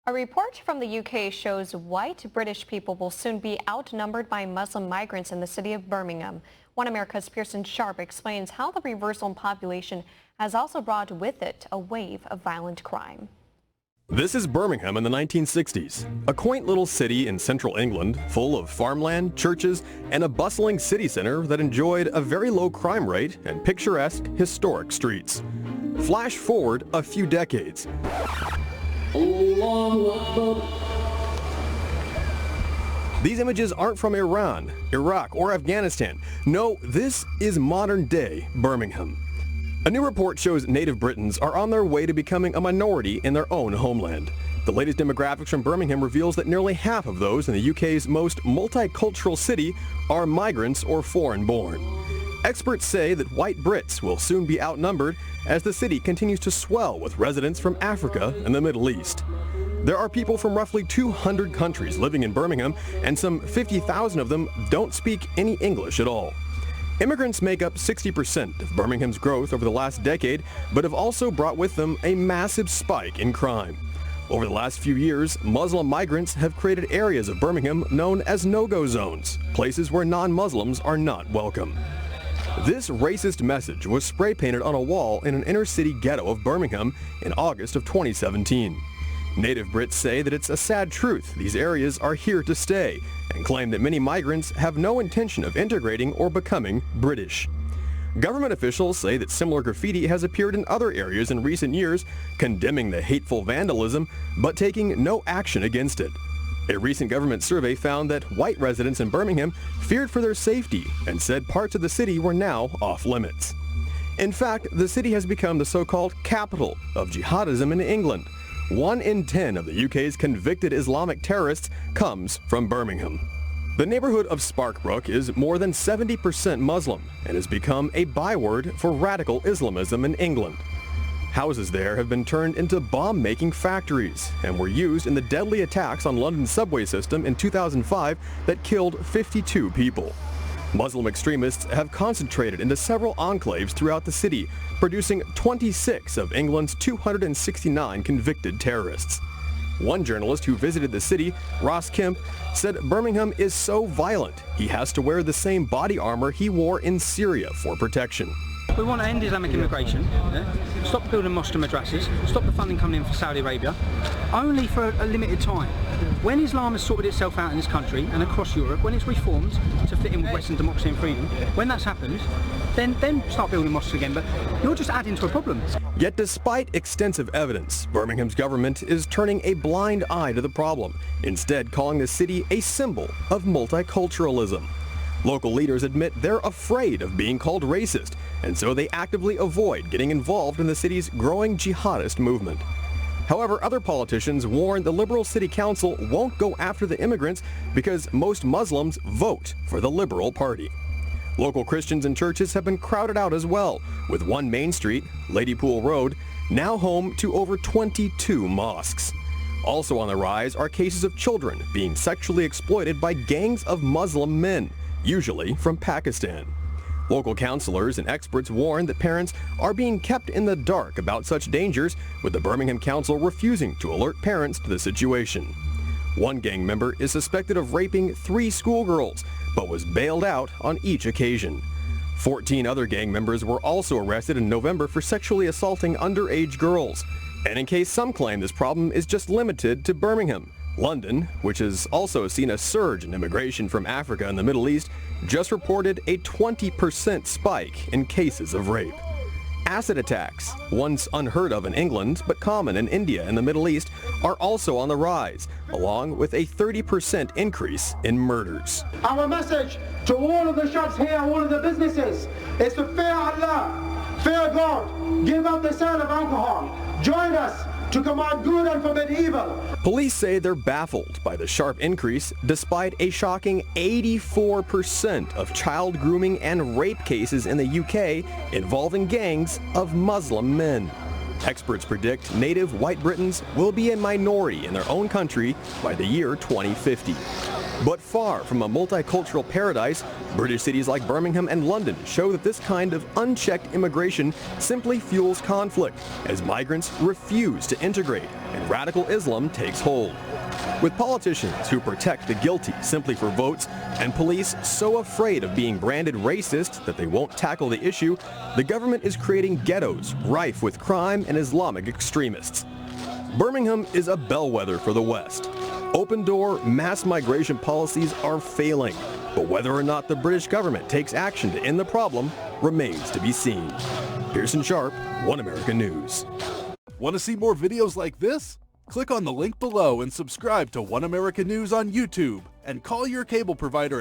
A report from the UK shows white British people will soon be outnumbered by Muslim migrants in the city of Birmingham. One America's Pearson Sharp explains how the reversal in population has also brought with it a wave of violent crime. This is Birmingham in the 1960s, a quaint little city in central England full of farmland, churches, and a bustling city center that enjoyed a very low crime rate and picturesque, historic streets. Flash forward a few decades. These images aren't from Iran, Iraq, or Afghanistan. No, this is modern-day Birmingham. A new report shows native Britons are on their way to becoming a minority in their own homeland. The latest demographics from Birmingham reveals that nearly half of those in the UK's most multicultural city are migrants or foreign-born. Experts say that white Brits will soon be outnumbered as the city continues to swell with residents from Africa and the Middle East. There are people from roughly 200 countries living in Birmingham, and some 50,000 of them don't speak any English at all. Immigrants make up 60% of Birmingham's growth over the last decade, but have also brought with them a massive spike in crime. Over the last few years, Muslim migrants have created areas of Birmingham known as no-go zones, places where non-Muslims are not welcome. This racist message was spray-painted on a wall in an inner-city ghetto of Birmingham in August of 2017. Native Brits say that it's a sad truth these areas are here to stay, and claim that many migrants have no intention of integrating or becoming British. Government officials say that similar graffiti has appeared in other areas in recent years, condemning the hateful vandalism, but taking no action against it. A recent government survey found that white residents in Birmingham feared for their safety and said parts of the city were now off limits. In fact, the city has become the so-called capital of jihadism in England. 1 in 10 of the UK's convicted Islamic terrorists comes from Birmingham. The neighborhood of Sparkbrook is more than 70% Muslim and has become a byword for radical Islamism in England. Houses there have been turned into bomb-making factories and were used in the deadly attacks on London's subway system in 2005 that killed 52 people. Muslim extremists have concentrated into several enclaves throughout the city, producing 26 of England's 269 convicted terrorists. One journalist who visited the city, Ross Kemp, said Birmingham is so violent he has to wear the same body armor he wore in Syria for protection. We want to end Islamic immigration, stop building mosques and madrasas, stop the funding coming in from Saudi Arabia, only for a limited time. When Islam has sorted itself out in this country and across Europe, when it's reformed to fit in with Western democracy and freedom, when that's happened, then start building mosques again, but you're just adding to a problem. Yet despite extensive evidence, Birmingham's government is turning a blind eye to the problem, instead calling the city a symbol of multiculturalism. Local leaders admit they're afraid of being called racist, and so they actively avoid getting involved in the city's growing jihadist movement. However, other politicians warn the Liberal City Council won't go after the immigrants because most Muslims vote for the Liberal Party. Local Christians and churches have been crowded out as well, with one main street, Ladypool Road, now home to over 22 mosques. Also on the rise are cases of children being sexually exploited by gangs of Muslim men, usually from Pakistan. Local counselors and experts warn that parents are being kept in the dark about such dangers, with the Birmingham Council refusing to alert parents to the situation. One gang member is suspected of raping 3 schoolgirls, but was bailed out on each occasion. 14 other gang members were also arrested in November for sexually assaulting underage girls. And in case some claim this problem is just limited to Birmingham, London, which has also seen a surge in immigration from Africa and the Middle East, just reported a 20% spike in cases of rape. Acid attacks, once unheard of in England but common in India and the Middle East, are also on the rise, along with a 30% increase in murders. Our message to all of the shops here, all of the businesses, is to fear Allah, fear God, give up the sale of alcohol, join us to command good and forbid evil. Police say they're baffled by the sharp increase despite a shocking 84% of child grooming and rape cases in the UK involving gangs of Muslim men. Experts predict native white Britons will be a minority in their own country by the year 2050. But far from a multicultural paradise, British cities like Birmingham and London show that this kind of unchecked immigration simply fuels conflict as migrants refuse to integrate and radical Islam takes hold. With politicians who protect the guilty simply for votes and police so afraid of being branded racist that they won't tackle the issue, the government is creating ghettos rife with crime and Islamic extremists. Birmingham is a bellwether for the West. Open-door mass migration policies are failing, but whether or not the British government takes action to end the problem remains to be seen. Pearson Sharp, One America News. Want to see more videos like this? Click on the link below and subscribe to One America News on YouTube, and call your cable provider